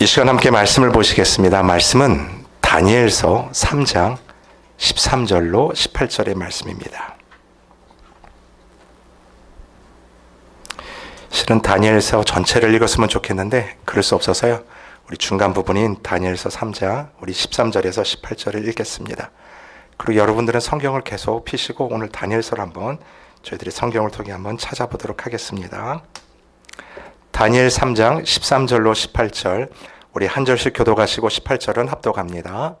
이 시간 함께 말씀을 보시겠습니다. 말씀은 다니엘서 3장 13절로 18절의 말씀입니다. 실은 다니엘서 전체를 읽었으면 좋겠는데 그럴 수 없어서요. 우리 중간 부분인 다니엘서 3장 우리 13절에서 18절을 읽겠습니다. 그리고 여러분들은 성경을 계속 피시고 오늘 다니엘서를 한번 저희들이 성경을 통해 한번 찾아보도록 하겠습니다. 다니엘 3장 13절로 18절 우리 한 절씩 교독하시고 18절은 합독합니다.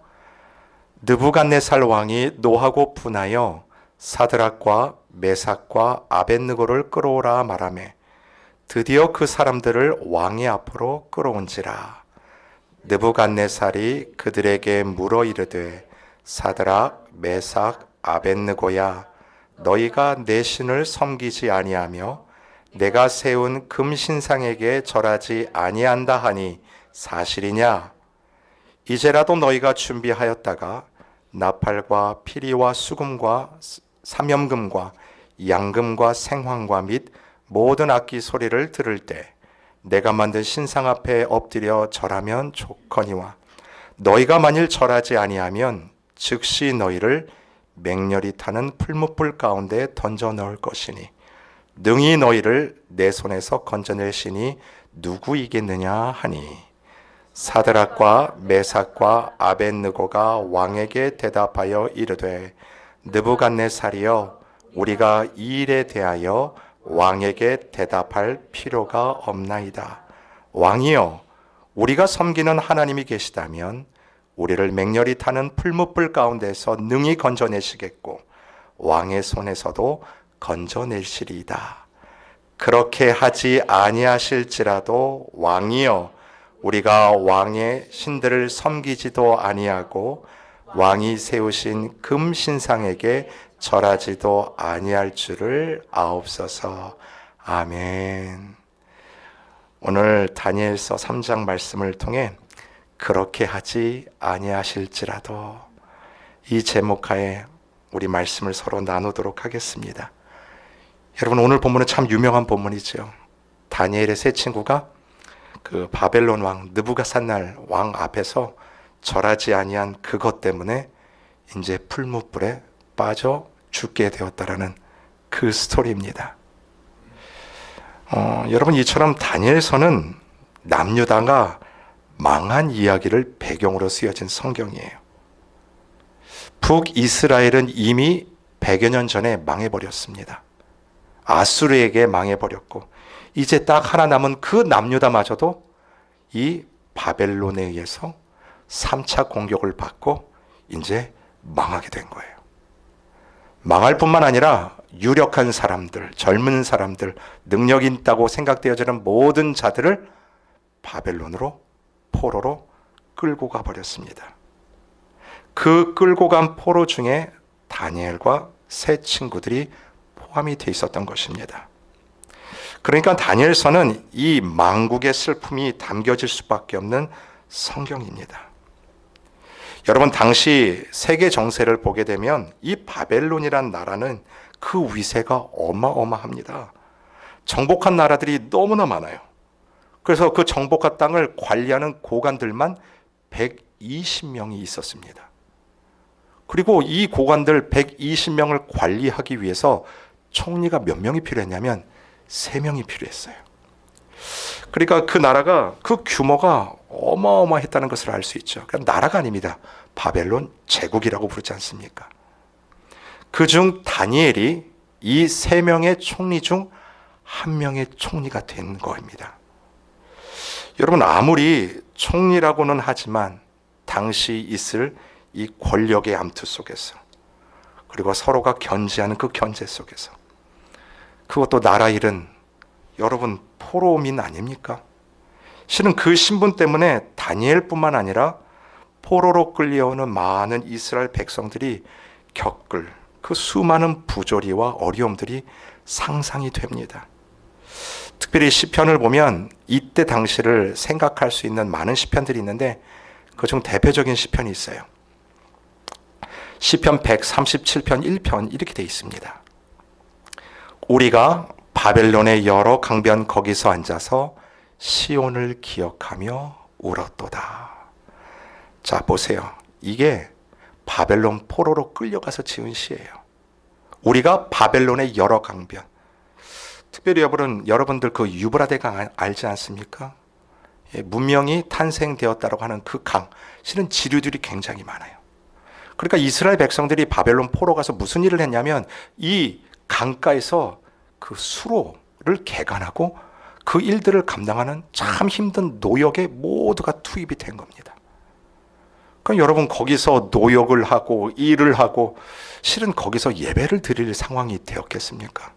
느부갓네살 왕이 노하고 분하여 사드락과 메삭과 아벳느고를 끌어오라 말하매 드디어 그 사람들을 왕의 앞으로 끌어온지라. 느부갓네살이 그들에게 물어 이르되 사드락 메삭 아벳느고야 너희가 내 신을 섬기지 아니하며 내가 세운 금신상에게 절하지 아니한다 하니 사실이냐? 이제라도 너희가 준비하였다가 나팔과 피리와 수금과 삼염금과 양금과 생황과 및 모든 악기 소리를 들을 때 내가 만든 신상 앞에 엎드려 절하면 좋거니와 너희가 만일 절하지 아니하면 즉시 너희를 맹렬히 타는 풀무불 가운데 던져 넣을 것이니 능히 너희를 내 손에서 건져낼 신이 누구이겠느냐 하니 사드락과 메삭과 아벳느고가 왕에게 대답하여 이르되 느부갓네살이여 우리가 이 일에 대하여 왕에게 대답할 필요가 없나이다. 왕이여 우리가 섬기는 하나님이 계시다면 우리를 맹렬히 타는 풀무불 가운데서 능히 건져내시겠고 왕의 손에서도 건져내시리이다. 그렇게 하지 아니하실지라도 왕이여 우리가 왕의 신들을 섬기지도 아니하고 왕이 세우신 금신상에게 절하지도 아니할 줄을 아옵소서. 아멘. 오늘 다니엘서 3장 말씀을 통해 그렇게 하지 아니하실지라도 이 제목하에 우리 말씀을 서로 나누도록 하겠습니다. 여러분 오늘 본문은 참 유명한 본문이죠. 다니엘의 세 친구가 그 바벨론 왕 느부갓네살 왕 앞에서 절하지 아니한 그것 때문에 이제 풀무불에 빠져 죽게 되었다라는 그 스토리입니다. 여러분 이처럼 다니엘서는 남유다가 망한 이야기를 배경으로 쓰여진 성경이에요. 북이스라엘은 이미 100여 년 전에 망해버렸습니다. 아수르에게 망해버렸고 이제 딱 하나 남은 그 남유다마저도 이 바벨론에 의해서 3차 공격을 받고 이제 망하게 된 거예요. 망할 뿐만 아니라 유력한 사람들, 젊은 사람들, 능력 있다고 생각되어지는 모든 자들을 바벨론으로 포로로 끌고 가버렸습니다. 그 끌고 간 포로 중에 다니엘과 세 친구들이 포함이 돼 있었던 것입니다. 그러니까 다니엘서는 이 망국의 슬픔이 담겨질 수밖에 없는 성경입니다. 여러분 당시 세계 정세를 보게 되면 이 바벨론이란 나라는 그 위세가 어마어마합니다. 정복한 나라들이 너무나 많아요. 그래서 그 정복한 땅을 관리하는 고관들만 120명이 있었습니다. 그리고 이 고관들 120명을 관리하기 위해서 총리가 몇 명이 필요했냐면 3명이 필요했어요. 그러니까 그 나라가 그 규모가 어마어마했다는 것을 알 수 있죠. 그러니까 나라가 아닙니다. 바벨론 제국이라고 부르지 않습니까? 그중 다니엘이 이 3명의 총리 중 1명의 총리가 된 겁니다. 여러분 아무리 총리라고는 하지만 당시 있을 이 권력의 암투 속에서 그리고 서로가 견제하는 그 견제 속에서 그것도 나라 일은 여러분 포로민 아닙니까? 실은 그 신분 때문에 다니엘뿐만 아니라 포로로 끌려오는 많은 이스라엘 백성들이 겪을 그 수많은 부조리와 어려움들이 상상이 됩니다. 특별히 시편을 보면 이때 당시를 생각할 수 있는 많은 시편들이 있는데 그중 대표적인 시편이 있어요. 시편 137편 1편 이렇게 되어 있습니다. 우리가 바벨론의 여러 강변 거기서 앉아서 시온을 기억하며 울었도다. 자, 보세요. 이게 바벨론 포로로 끌려가서 지은 시예요. 우리가 바벨론의 여러 강변, 특별히 여러분들 그 유브라데 강 알지 않습니까? 예, 문명이 탄생되었다고 하는 그 강, 실은 지류들이 굉장히 많아요. 그러니까 이스라엘 백성들이 바벨론 포로 가서 무슨 일을 했냐면 이 강가에서 그 수로를 개간하고 그 일들을 감당하는 참 힘든 노역에 모두가 투입이 된 겁니다. 그럼 여러분 거기서 노역을 하고 일을 하고 실은 거기서 예배를 드릴 상황이 되었겠습니까?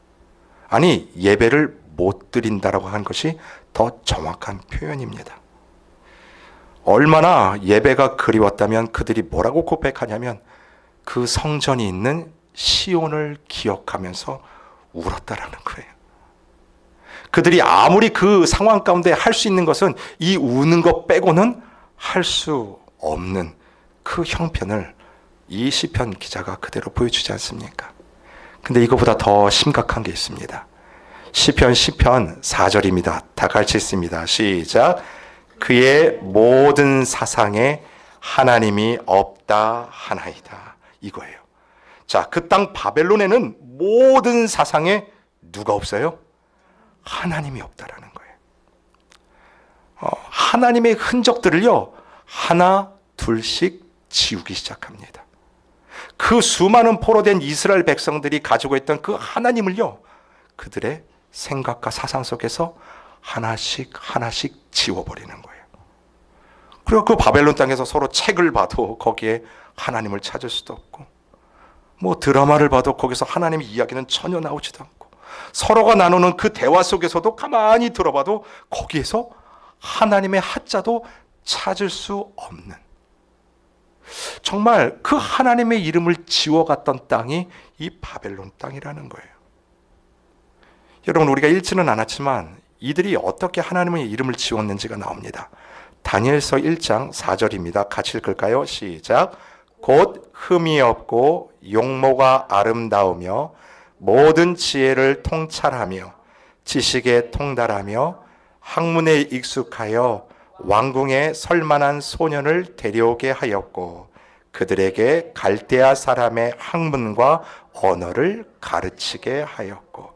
아니, 예배를 못 드린다라고 하는 것이 더 정확한 표현입니다. 얼마나 예배가 그리웠다면 그들이 뭐라고 고백하냐면 그 성전이 있는 시온을 기억하면서 울었다라는 거예요. 그들이 아무리 그 상황 가운데 할 수 있는 것은 이 우는 것 빼고는 할 수 없는 그 형편을 이 시편 기자가 그대로 보여주지 않습니까? 근데 이거보다 더 심각한 게 있습니다. 시편 4절입니다. 다 같이 읽습니다. 시작. 그의 모든 사상에 하나님이 없다 하나이다. 이거예요. 자, 그 땅 바벨론에는 모든 사상에 누가 없어요? 하나님이 없다라는 거예요. 하나님의 흔적들을요, 하나 둘씩 지우기 시작합니다. 그 수많은 포로된 이스라엘 백성들이 가지고 있던 그 하나님을요, 그들의 생각과 사상 속에서 하나씩 지워버리는 거예요. 그리고 그 바벨론 땅에서 서로 책을 봐도 거기에 하나님을 찾을 수도 없고, 뭐 드라마를 봐도 거기서 하나님의 이야기는 전혀 나오지도 않고, 서로가 나누는 그 대화 속에서도 가만히 들어봐도 거기에서 하나님의 하자도 찾을 수 없는, 정말 그 하나님의 이름을 지워갔던 땅이 이 바벨론 땅이라는 거예요. 여러분, 우리가 읽지는 않았지만 이들이 어떻게 하나님의 이름을 지웠는지가 나옵니다. 다니엘서 1장 4절입니다. 같이 읽을까요? 시작. 곧 흠이 없고 용모가 아름다우며 모든 지혜를 통찰하며 지식에 통달하며 학문에 익숙하여 왕궁에 설만한 소년을 데려오게 하였고 그들에게 갈대아 사람의 학문과 언어를 가르치게 하였고.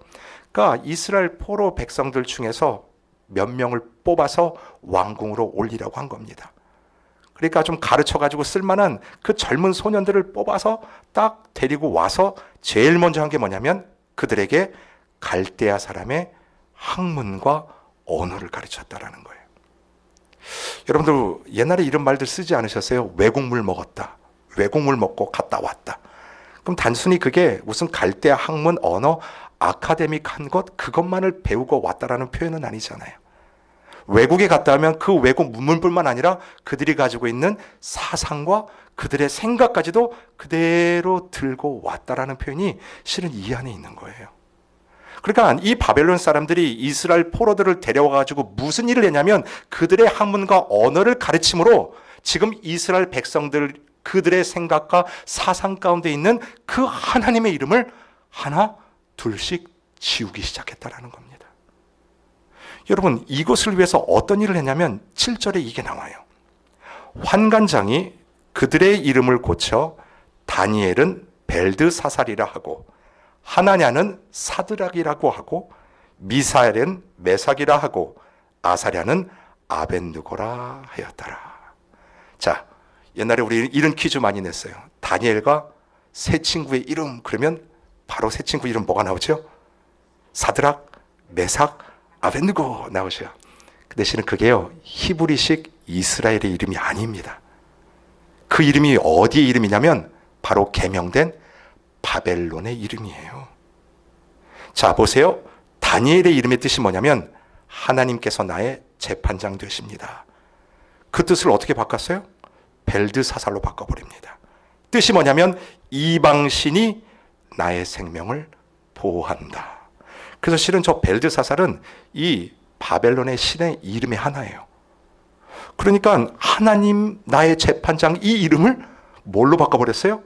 그러니까 이스라엘 포로 백성들 중에서 몇 명을 뽑아서 왕궁으로 올리라고 한 겁니다. 그러니까 좀 가르쳐가지고 쓸만한 그 젊은 소년들을 뽑아서 딱 데리고 와서 제일 먼저 한 게 뭐냐면 그들에게 갈대아 사람의 학문과 언어를 가르쳤다라는 거예요. 여러분들 옛날에 이런 말들 쓰지 않으셨어요? 외국물 먹었다. 외국물 먹고 갔다 왔다. 그럼 단순히 그게 무슨 갈대아 학문, 언어, 아카데믹한 것, 그것만을 배우고 왔다라는 표현은 아니잖아요. 외국에 갔다 하면 그 외국 문물뿐만 아니라 그들이 가지고 있는 사상과 그들의 생각까지도 그대로 들고 왔다라는 표현이 실은 이 안에 있는 거예요. 그러니까 이 바벨론 사람들이 이스라엘 포로들을 데려와가지고 무슨 일을 했냐면 그들의 학문과 언어를 가르침으로 지금 이스라엘 백성들 그들의 생각과 사상 가운데 있는 그 하나님의 이름을 하나 둘씩 지우기 시작했다라는 겁니다. 여러분, 이것을 위해서 어떤 일을 했냐면 7절에 이게 나와요. 환관장이 그들의 이름을 고쳐 다니엘은 벨드사살이라 하고 하나냐는 사드락이라고 하고 미사엘은 메삭이라 하고 아사랴는 아벤느고라 하였더라. 자, 옛날에 우리 이런 퀴즈 많이 냈어요. 다니엘과 세 친구의 이름, 그러면 바로 세 친구 이름 뭐가 나오죠? 사드락, 메삭, 아벤느고 나오죠. 그 대신에 그게요, 히브리식 이스라엘의 이름이 아닙니다. 그 이름이 어디의 이름이냐면 바로 개명된 바벨론의 이름이에요. 자, 보세요. 다니엘의 이름의 뜻이 뭐냐면 하나님께서 나의 재판장 되십니다. 그 뜻을 어떻게 바꿨어요? 벨드사살로 바꿔버립니다. 뜻이 뭐냐면 이방신이 나의 생명을 보호한다. 그래서 실은 저 벨드사살은 이 바벨론의 신의 이름의 하나예요. 그러니까 하나님 나의 재판장 이 이름을 뭘로 바꿔버렸어요?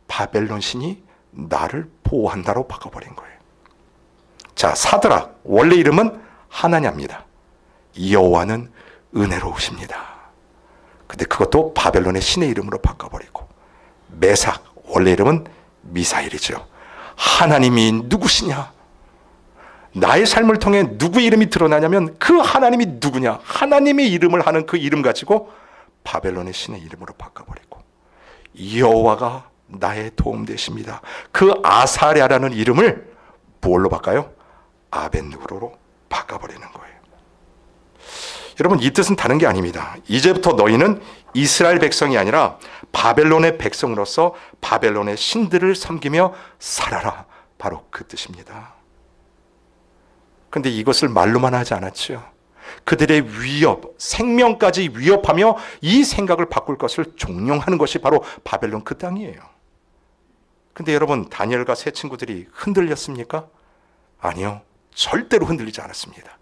바벨론 신이 나를 보호한다로 바꿔버린 거예요. 자, 사드락 원래 이름은 하나냐입니다. 여호와는 은혜로우십니다. 근데 그것도 바벨론의 신의 이름으로 바꿔버리고, 메삭, 원래 이름은 미사일이죠. 하나님이 누구시냐? 나의 삶을 통해 누구의 이름이 드러나냐면 그 하나님이 누구냐? 하나님의 이름을 하는 그 이름 가지고 바벨론의 신의 이름으로 바꿔버리고, 여호와가 나의 도움 되십니다. 그 아사랴라는 이름을 뭘로 바꿔요? 아벤누고로 바꿔버리는 거예요. 여러분, 이 뜻은 다른 게 아닙니다. 이제부터 너희는 이스라엘 백성이 아니라 바벨론의 백성으로서 바벨론의 신들을 섬기며 살아라. 바로 그 뜻입니다. 그런데 이것을 말로만 하지 않았죠. 그들의 위협, 생명까지 위협하며 이 생각을 바꿀 것을 종용하는 것이 바로 바벨론 그 땅이에요. 근데 여러분, 다니엘과 세 친구들이 흔들렸습니까? 아니요. 절대로 흔들리지 않았습니다.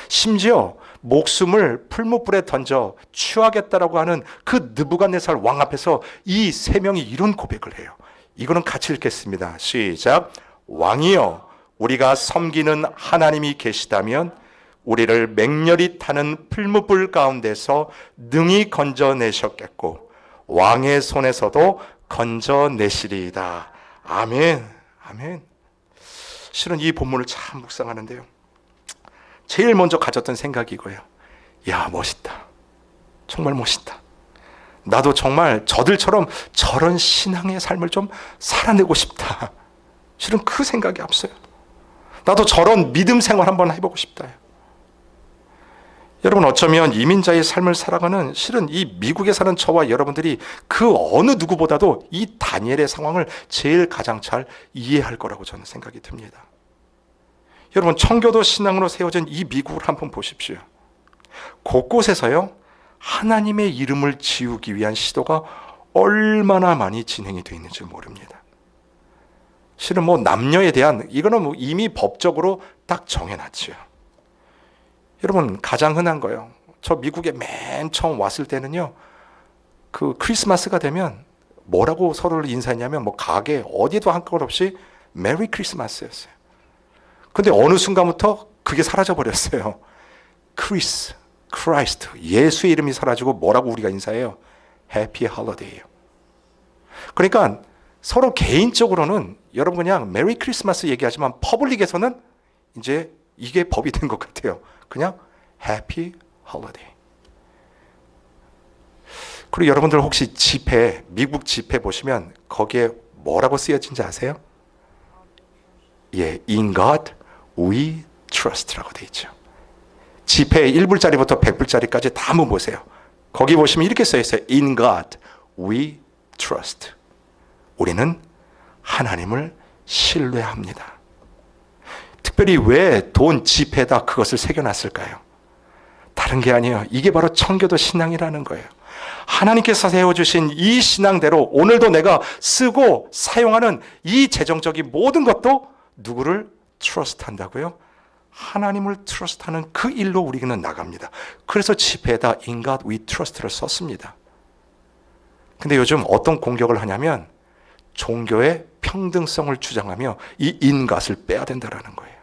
심지어 목숨을 풀무불에 던져 취하겠다라고 하는 그 느부갓네살 왕 앞에서 이 세 명이 이런 고백을 해요. 이거는 같이 읽겠습니다. 시작. 왕이여, 우리가 섬기는 하나님이 계시다면 우리를 맹렬히 타는 풀무불 가운데서 능히 건져내셨겠고 왕의 손에서도 건져내시리이다. 아멘. 아멘. 실은 이 본문을 참 묵상하는데요, 제일 먼저 가졌던 생각이 이거예요. 야, 멋있다. 정말 멋있다. 나도 정말 저들처럼 저런 신앙의 삶을 좀 살아내고 싶다. 실은 그 생각이 앞서요. 나도 저런 믿음 생활 한번 해보고 싶다. 여러분, 어쩌면 이민자의 삶을 살아가는, 실은 이 미국에 사는 저와 여러분들이 그 어느 누구보다도 이 다니엘의 상황을 제일 가장 잘 이해할 거라고 저는 생각이 듭니다. 여러분, 청교도 신앙으로 세워진 이 미국을 한번 보십시오. 곳곳에서요, 하나님의 이름을 지우기 위한 시도가 얼마나 많이 진행이 되어 있는지 모릅니다. 실은 남녀에 대한, 이거는 이미 법적으로 딱 정해놨지요. 여러분, 가장 흔한 거요, 저 미국에 맨 처음 왔을 때는요, 그 크리스마스가 되면 뭐라고 서로를 인사했냐면 가게 어디에도 한껏 없이 메리 크리스마스였어요. 근데 어느 순간부터 그게 사라져 버렸어요. 크라이스트, 예수의 이름이 사라지고 뭐라고 우리가 인사해요? 해피 홀리데이예요. 그러니까 서로 개인적으로는 여러분 그냥 메리 크리스마스 얘기하지만 퍼블릭에서는 이제 이게 법이 된 것 같아요. 그냥 해피 홀리데이. 그리고 여러분들 혹시 지폐, 미국 지폐 보시면 거기에 뭐라고 쓰여진지 아세요? 예, In God we trust라고 돼 있죠. 지폐 1불짜리부터 100불짜리까지 다 한번 보세요. 거기 보시면 이렇게 써 있어요. In God we trust. 우리는 하나님을 신뢰합니다. 특별히 왜 돈 지폐에다 그것을 새겨놨을까요? 다른 게 아니에요. 이게 바로 청교도 신앙이라는 거예요. 하나님께서 세워주신 이 신앙대로 오늘도 내가 쓰고 사용하는 이 재정적인 모든 것도 누구를 트러스트한다고요? 하나님을 트러스트하는 그 일로 우리는 나갑니다. 그래서 지폐에다 In God we trust를 썼습니다. 근데 요즘 어떤 공격을 하냐면 종교의 평등성을 주장하며 이 In God을 빼야 된다는 거예요.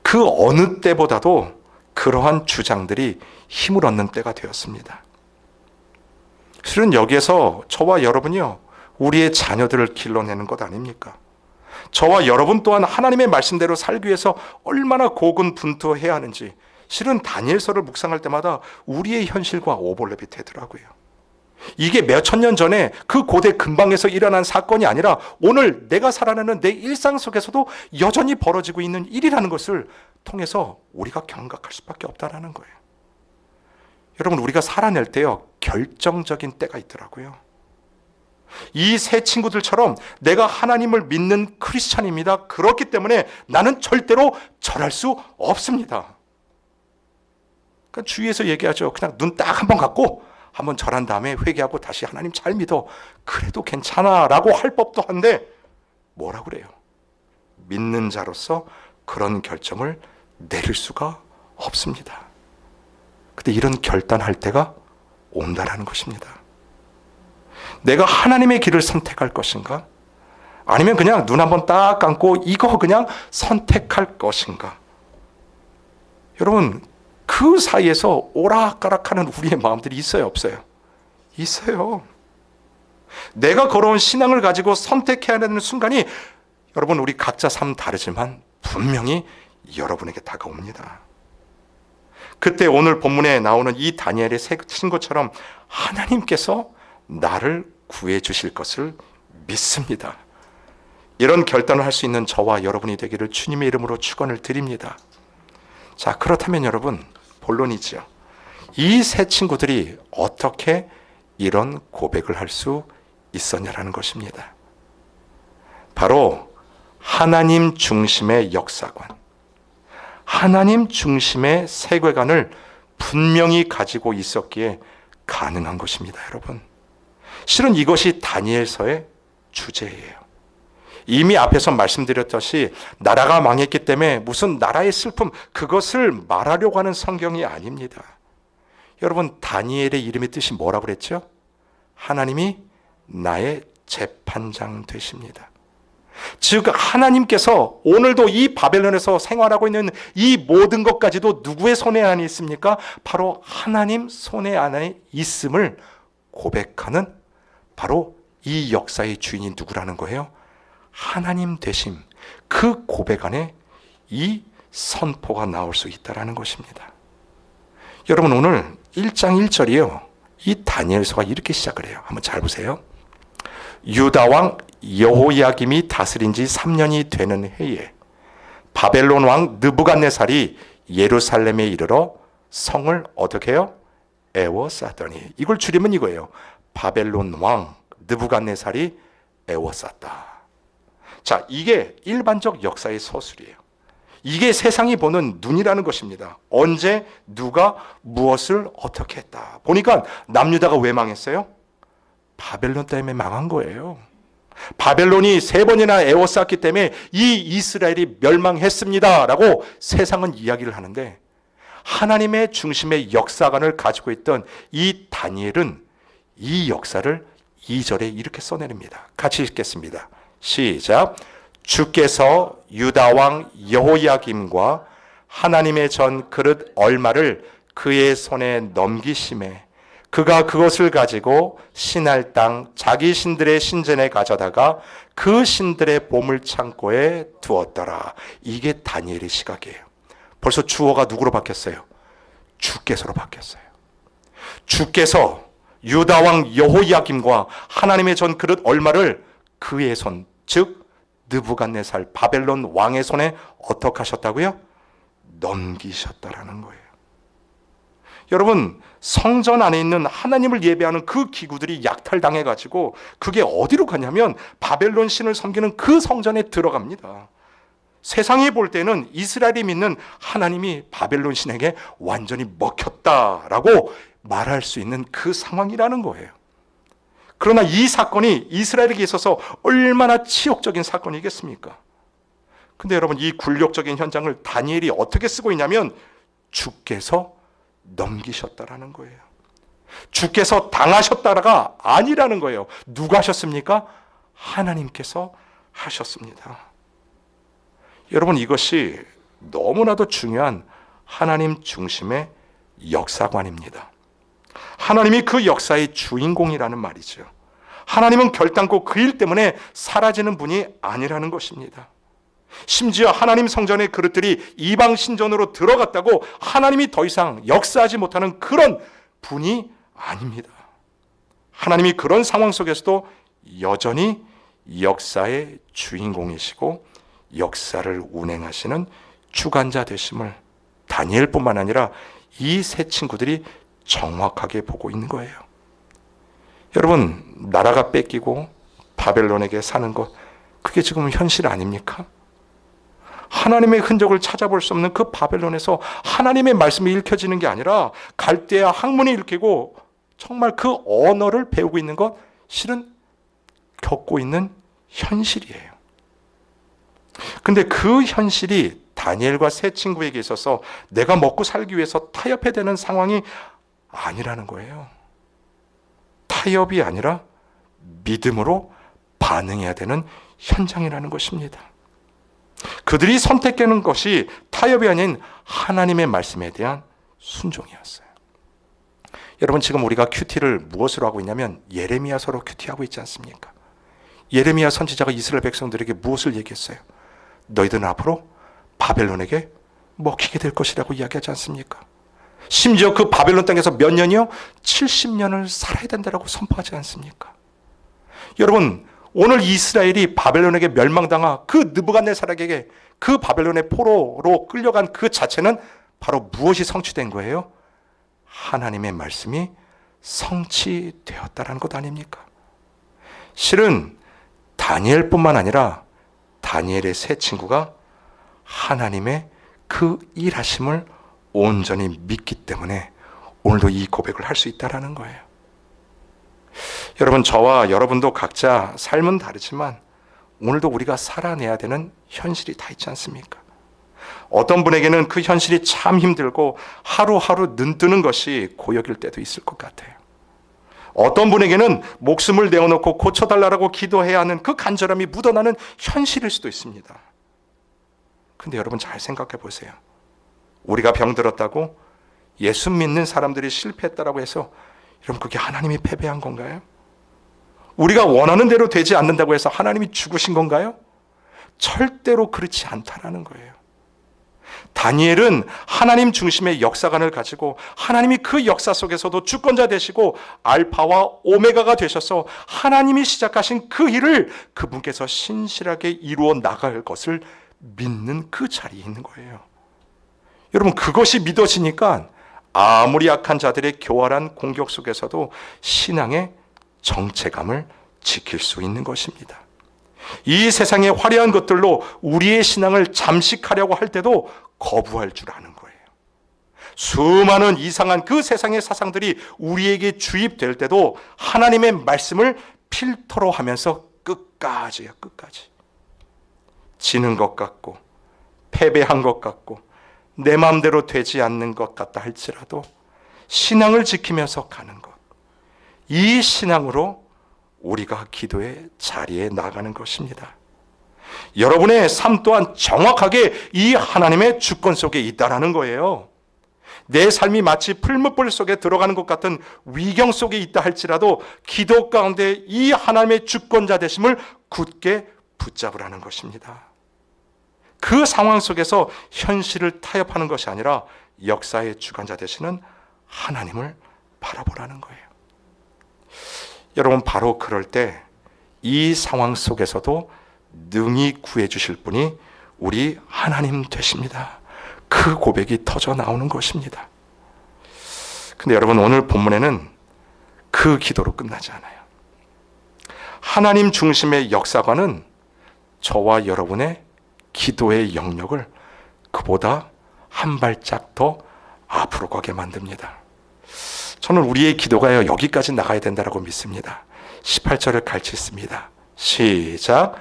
그 어느 때보다도 그러한 주장들이 힘을 얻는 때가 되었습니다. 실은 여기에서 저와 여러분이요, 우리의 자녀들을 길러내는 것 아닙니까? 저와 여러분 또한 하나님의 말씀대로 살기 위해서 얼마나 고군분투해야 하는지, 실은 다니엘서를 묵상할 때마다 우리의 현실과 오버랩이 되더라고요. 이게 몇천 년 전에 그 고대 근방에서 일어난 사건이 아니라 오늘 내가 살아내는 내 일상 속에서도 여전히 벌어지고 있는 일이라는 것을 통해서 우리가 경각할 수밖에 없다는 거예요. 여러분, 우리가 살아낼 때요, 결정적인 때가 있더라고요. 이 세 친구들처럼 내가 하나님을 믿는 크리스찬입니다. 그렇기 때문에 나는 절대로 절할 수 없습니다. 그러니까 주위에서 얘기하죠. 그냥 눈 딱 한 번 감고 한번 절한 다음에 회개하고 다시 하나님 잘 믿어. 그래도 괜찮아 라고 할 법도 한데 뭐라 그래요? 믿는 자로서 그런 결정을 내릴 수가 없습니다. 근데 이런 결단할 때가 온다라는 것입니다. 내가 하나님의 길을 선택할 것인가? 아니면 그냥 눈 한번 딱 감고 이거 그냥 선택할 것인가? 여러분, 그 그 사이에서 오락가락하는 우리의 마음들이 있어요, 없어요? 있어요. 내가 걸어온 신앙을 가지고 선택해야 되는 순간이 여러분 우리 각자 삶 다르지만 분명히 여러분에게 다가옵니다. 그때 오늘 본문에 나오는 이 다니엘의 세 친구처럼 하나님께서 나를 구해 주실 것을 믿습니다. 이런 결단을 할 수 있는 저와 여러분이 되기를 주님의 이름으로 축원을 드립니다. 자, 그렇다면 여러분 본론이죠. 이 세 친구들이 어떻게 이런 고백을 할 수 있었냐라는 것입니다. 바로 하나님 중심의 역사관, 하나님 중심의 세계관을 분명히 가지고 있었기에 가능한 것입니다, 여러분. 실은 이것이 다니엘서의 주제예요. 이미 앞에서 말씀드렸듯이 나라가 망했기 때문에 무슨 나라의 슬픔, 그것을 말하려고 하는 성경이 아닙니다. 여러분, 다니엘의 이름의 뜻이 뭐라고 그랬죠? 하나님이 나의 재판장 되십니다. 즉 하나님께서 오늘도 이 바벨론에서 생활하고 있는 이 모든 것까지도 누구의 손에 안에 있습니까? 바로 하나님 손에 안에 있음을 고백하는 바로 이 역사의 주인이 누구라는 거예요? 하나님 되심. 그 고백 안에 이 선포가 나올 수 있다는 것입니다. 여러분, 오늘 1장 1절이요, 이 다니엘서가 이렇게 시작을 해요. 한번 잘 보세요. 유다 왕 여호야김이 다스린 지 3년이 되는 해에 바벨론 왕 느부갓네살이 예루살렘에 이르러 성을 어떻게 해요? 에워쌌더니, 이걸 줄이면 이거예요. 바벨론 왕 느부갓네살이 에워쌌다. 자, 이게 일반적 역사의 서술이에요. 이게 세상이 보는 눈이라는 것입니다. 언제 누가 무엇을 어떻게 했다. 보니까 남유다가 왜 망했어요? 바벨론 때문에 망한 거예요. 바벨론이 3번이나 에워쌌기 때문에 이 이스라엘이 멸망했습니다 라고 세상은 이야기를 하는데, 하나님의 중심의 역사관을 가지고 있던 이 다니엘은 이 역사를 2절에 이렇게 써내립니다. 같이 읽겠습니다. 시작. 주께서 유다 왕 여호야김과 하나님의 전 그릇 얼마를 그의 손에 넘기심에 그가 그것을 가지고 신할 땅 자기 신들의 신전에 가져다가 그 신들의 보물창고에 두었더라. 이게 다니엘의 시각이에요. 벌써 주어가 누구로 바뀌었어요? 주께서로 바뀌었어요. 주께서 유다 왕 여호야김과 하나님의 전 그릇 얼마를 그의 손, 즉 느부갓네살 바벨론 왕의 손에 어떻게 하셨다고요? 넘기셨다라는 거예요. 여러분, 성전 안에 있는 하나님을 예배하는 그 기구들이 약탈당해가지고 그게 어디로 가냐면 바벨론 신을 섬기는 그 성전에 들어갑니다. 세상이 볼 때는 이스라엘이 믿는 하나님이 바벨론 신에게 완전히 먹혔다라고 말할 수 있는 그 상황이라는 거예요. 그러나 이 사건이 이스라엘에게 있어서 얼마나 치욕적인 사건이겠습니까? 근데 여러분, 이 굴욕적인 현장을 다니엘이 어떻게 쓰고 있냐면 주께서 넘기셨다라는 거예요. 주께서 당하셨다가 아니라는 거예요. 누가 하셨습니까? 하나님께서 하셨습니다. 여러분, 이것이 너무나도 중요한 하나님 중심의 역사관입니다. 하나님이 그 역사의 주인공이라는 말이죠. 하나님은 결단코 그 일 때문에 사라지는 분이 아니라는 것입니다. 심지어 하나님 성전의 그릇들이 이방 신전으로 들어갔다고 하나님이 더 이상 역사하지 못하는 그런 분이 아닙니다. 하나님이 그런 상황 속에서도 여전히 역사의 주인공이시고 역사를 운행하시는 주관자 되심을 다니엘뿐만 아니라 이 세 친구들이 정확하게 보고 있는 거예요. 여러분, 나라가 뺏기고 바벨론에게 사는 것, 그게 지금 현실 아닙니까? 하나님의 흔적을 찾아볼 수 없는 그 바벨론에서 하나님의 말씀이 읽혀지는 게 아니라 갈대아 학문이 읽히고 정말 그 언어를 배우고 있는 것, 실은 겪고 있는 현실이에요. 근데 그 현실이 다니엘과 세 친구에게 있어서 내가 먹고 살기 위해서 타협해야 되는 상황이 아니라는 거예요. 타협이 아니라 믿음으로 반응해야 되는 현장이라는 것입니다. 그들이 선택하는 것이 타협이 아닌 하나님의 말씀에 대한 순종이었어요. 여러분, 지금 우리가 큐티를 무엇으로 하고 있냐면 예레미야서로 큐티하고 있지 않습니까? 예레미야 선지자가 이스라엘 백성들에게 무엇을 얘기했어요? 너희들은 앞으로 바벨론에게 먹히게 될 것이라고 이야기하지 않습니까? 심지어 그 바벨론 땅에서 몇 년이요? 70년을 살아야 된다고 선포하지 않습니까? 여러분, 오늘 이스라엘이 바벨론에게 멸망당한 그 느부갓네살에게 그 바벨론의 포로로 끌려간 그 자체는 바로 무엇이 성취된 거예요? 하나님의 말씀이 성취되었다는 것 아닙니까? 실은 다니엘뿐만 아니라 다니엘의 세 친구가 하나님의 그 일하심을 온전히 믿기 때문에 오늘도 이 고백을 할 수 있다는 거예요. 여러분, 저와 여러분도 각자 삶은 다르지만 오늘도 우리가 살아내야 되는 현실이 다 있지 않습니까? 어떤 분에게는 그 현실이 참 힘들고 하루하루 눈 뜨는 것이 고역일 때도 있을 것 같아요. 어떤 분에게는 목숨을 내어놓고 고쳐달라고 기도해야 하는 그 간절함이 묻어나는 현실일 수도 있습니다. 근데 여러분, 잘 생각해 보세요. 우리가 병들었다고 예수 믿는 사람들이 실패했다고 해서 여러분, 그게 하나님이 패배한 건가요? 우리가 원하는 대로 되지 않는다고 해서 하나님이 죽으신 건가요? 절대로 그렇지 않다라는 거예요. 다니엘은 하나님 중심의 역사관을 가지고 하나님이 그 역사 속에서도 주권자 되시고 알파와 오메가가 되셔서 하나님이 시작하신 그 일을 그분께서 신실하게 이루어 나갈 것을 믿는 그 자리에 있는 거예요. 여러분, 그것이 믿어지니까 아무리 약한 자들의 교활한 공격 속에서도 신앙의 정체감을 지킬 수 있는 것입니다. 이 세상의 화려한 것들로 우리의 신앙을 잠식하려고 할 때도 거부할 줄 아는 거예요. 수많은 이상한 그 세상의 사상들이 우리에게 주입될 때도 하나님의 말씀을 필터로 하면서 끝까지요, 끝까지. 지는 것 같고 패배한 것 같고 내 마음대로 되지 않는 것 같다 할지라도 신앙을 지키면서 가는 것, 이 신앙으로 우리가 기도의 자리에 나가는 것입니다. 여러분의 삶 또한 정확하게 이 하나님의 주권 속에 있다라는 거예요. 내 삶이 마치 풀무불 속에 들어가는 것 같은 위경 속에 있다 할지라도 기도 가운데 이 하나님의 주권자 되심을 굳게 붙잡으라는 것입니다. 그 상황 속에서 현실을 타협하는 것이 아니라 역사의 주관자 되시는 하나님을 바라보라는 거예요. 여러분, 바로 그럴 때 이 상황 속에서도 능히 구해 주실 분이 우리 하나님 되십니다. 그 고백이 터져 나오는 것입니다. 근데 여러분, 오늘 본문에는 그 기도로 끝나지 않아요. 하나님 중심의 역사관은 저와 여러분의 기도의 영역을 그보다 한 발짝 더 앞으로 가게 만듭니다. 저는 우리의 기도가 여기까지 나가야 된다고 믿습니다. 18절을 같이 읽습니다. 시작.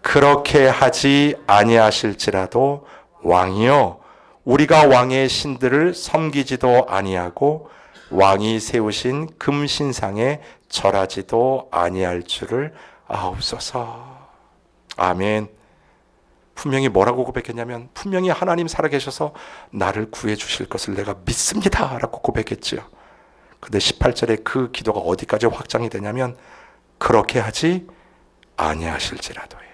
그렇게 하지 아니하실지라도 왕이여, 우리가 왕의 신들을 섬기지도 아니하고 왕이 세우신 금신상에 절하지도 아니할 줄을 아옵소서. 아멘. 분명히 뭐라고 고백했냐면 분명히 하나님 살아계셔서 나를 구해 주실 것을 내가 믿습니다 라고 고백했지요. 근데 18절에 그 기도가 어디까지 확장이 되냐면 그렇게 하지 아니하실지라도예요.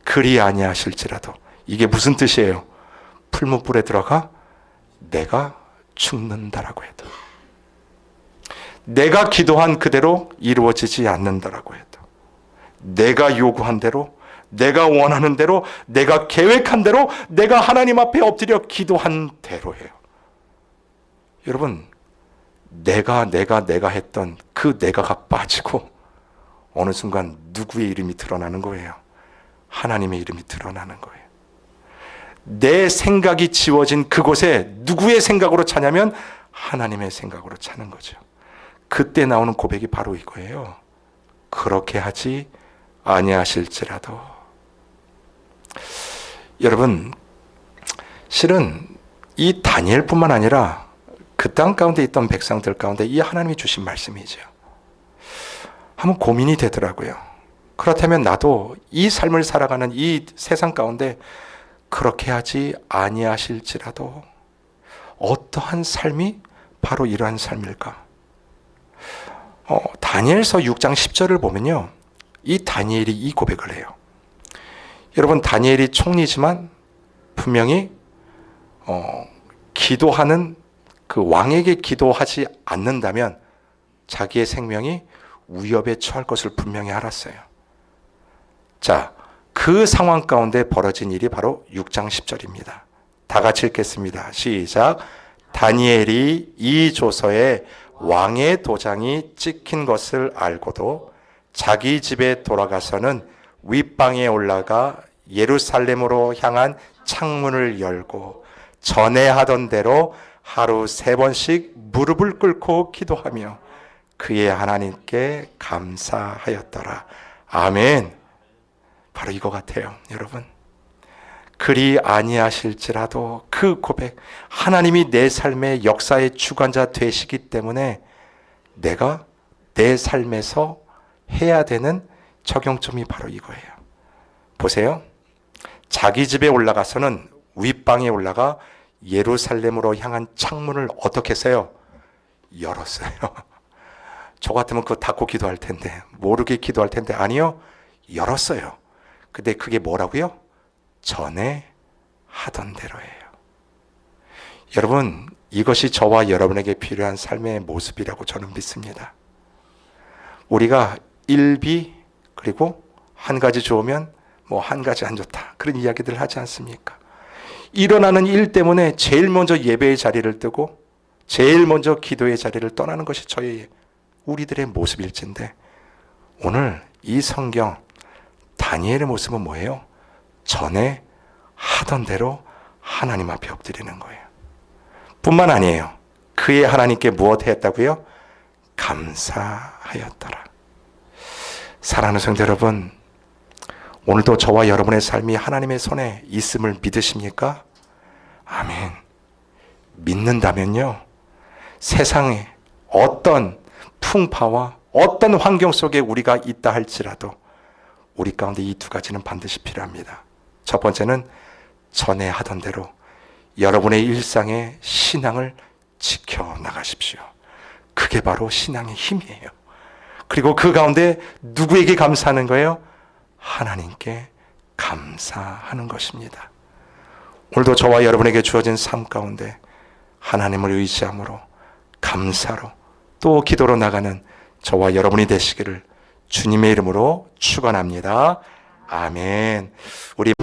그리 아니하실지라도. 이게 무슨 뜻이에요? 풀무불에 들어가 내가 죽는다라고 해도, 내가 기도한 그대로 이루어지지 않는다라고 해도, 내가 요구한 대로, 내가 원하는 대로, 내가 계획한 대로, 내가 하나님 앞에 엎드려 기도한 대로예요. 여러분, 내가 했던 그 내가가 빠지고 어느 순간 누구의 이름이 드러나는 거예요? 하나님의 이름이 드러나는 거예요. 내 생각이 지워진 그곳에 누구의 생각으로 차냐면 하나님의 생각으로 차는 거죠. 그때 나오는 고백이 바로 이거예요. 그렇게 하지 아니하실지라도. 여러분, 실은 이 다니엘뿐만 아니라 그 땅 가운데 있던 백성들 가운데 이 하나님이 주신 말씀이죠. 한번 고민이 되더라고요. 그렇다면 나도 이 삶을 살아가는 이 세상 가운데 그렇게 하지 아니하실지라도 어떠한 삶이 바로 이러한 삶일까? 다니엘서 6장 10절을 보면요, 이 다니엘이 이 고백을 해요. 여러분, 다니엘이 총리지만 분명히 기도하는 그 왕에게 기도하지 않는다면 자기의 생명이 위협에 처할 것을 분명히 알았어요. 자, 그 상황 가운데 벌어진 일이 바로 6장 10절입니다. 다 같이 읽겠습니다. 시작. 다니엘이 이 조서에 왕의 도장이 찍힌 것을 알고도 자기 집에 돌아가서는 윗방에 올라가 예루살렘으로 향한 창문을 열고 전에 하던 대로 하루 3번씩 무릎을 꿇고 기도하며 그의 하나님께 감사하였더라. 아멘. 바로 이거 같아요, 여러분. 그리 아니하실지라도 그 고백, 하나님이 내 삶의 역사의 주관자 되시기 때문에 내가 내 삶에서 해야 되는 적용점이 바로 이거예요. 보세요. 자기 집에 올라가서는 윗방에 올라가 예루살렘으로 향한 창문을 어떻게 했어요? 열었어요. 저 같으면 그거 닫고 기도할 텐데, 모르게 기도할 텐데, 아니요, 열었어요. 근데 그게 뭐라고요? 전에 하던 대로예요. 여러분, 이것이 저와 여러분에게 필요한 삶의 모습이라고 저는 믿습니다. 우리가 일비, 그리고 한 가지 좋으면 뭐 한 가지 안 좋다, 그런 이야기들을 하지 않습니까? 일어나는 일 때문에 제일 먼저 예배의 자리를 뜨고 제일 먼저 기도의 자리를 떠나는 것이 우리들의 모습일진데, 오늘 이 성경 다니엘의 모습은 뭐예요? 전에 하던 대로 하나님 앞에 엎드리는 거예요. 뿐만 아니에요. 그의 하나님께 무엇 했다고요? 감사하였더라. 사랑하는 성도 여러분, 오늘도 저와 여러분의 삶이 하나님의 손에 있음을 믿으십니까? 아멘. 믿는다면요, 세상에 어떤 풍파와 어떤 환경 속에 우리가 있다 할지라도 우리 가운데 이 2가지는 반드시 필요합니다. 첫 번째는 전에 하던 대로 여러분의 일상의 신앙을 지켜나가십시오. 그게 바로 신앙의 힘이에요. 그리고 그 가운데 누구에게 감사하는 거예요? 하나님께 감사하는 것입니다. 오늘도 저와 여러분에게 주어진 삶 가운데 하나님을 의지함으로, 감사로, 또 기도로 나가는 저와 여러분이 되시기를 주님의 이름으로 축원합니다. 아멘. 우리